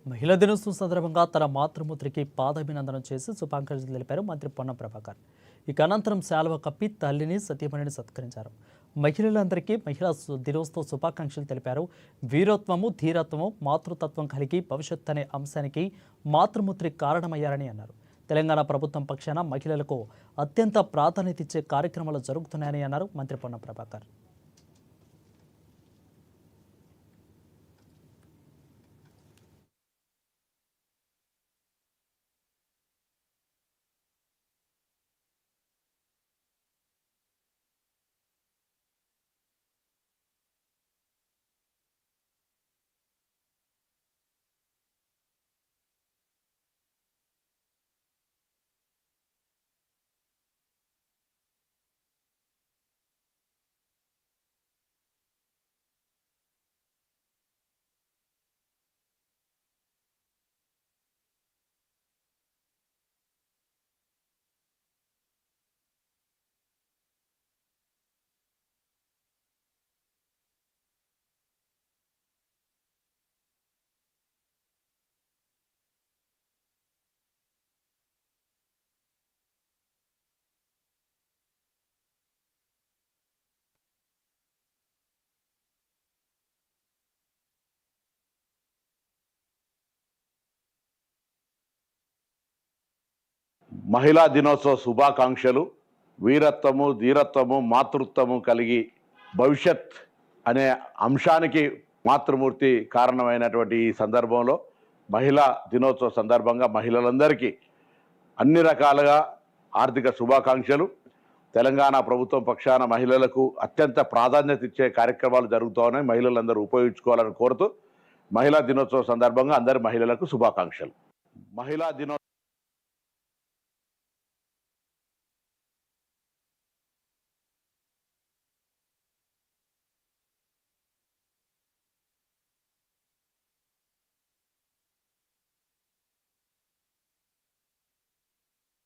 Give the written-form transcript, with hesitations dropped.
మహిళా దినోత్సవం సందర్భంగా తన మాతృమూర్తికి పాదాభినందనం చేసి శుభాకాంక్షలు తెలిపారు మంత్రి పొన్నం ప్రభాకర్. ఇక అనంతరం శాలువ కప్పి తల్లిని సతీమణిని సత్కరించారు. మహిళలందరికీ మహిళా దినోత్సవ శుభాకాంక్షలు తెలిపారు. వీరత్వము, ధీరత్వము, మాతృతత్వం కలిగి భవిష్యత్ అనే అంశానికి మాతృమూర్తి కారణమయ్యారని అన్నారు. తెలంగాణ ప్రభుత్వం పక్షాన మహిళలకు అత్యంత ప్రాధాన్యత ఇచ్చే కార్యక్రమాలు జరుగుతున్నాయని అన్నారు మంత్రి పొన్నం ప్రభాకర్. మహిళా దినోత్సవ శుభాకాంక్షలు. వీరత్వము, ధీరత్వము, మాతృత్వము కలిగి భవిష్యత్ అనే అంశానికి మాతృమూర్తి కారణమైనటువంటి ఈ సందర్భంలో మహిళా దినోత్సవ సందర్భంగా మహిళలందరికీ అన్ని రకాలుగా ఆర్థిక శుభాకాంక్షలు. తెలంగాణ ప్రభుత్వం పక్షాన మహిళలకు అత్యంత ప్రాధాన్యత ఇచ్చే కార్యక్రమాలు జరుగుతూ ఉన్నాయి. మహిళలందరూ ఉపయోగించుకోవాలని కోరుతూ మహిళా దినోత్సవ సందర్భంగా అందరి మహిళలకు శుభాకాంక్షలు. మహిళా దినోత్సవం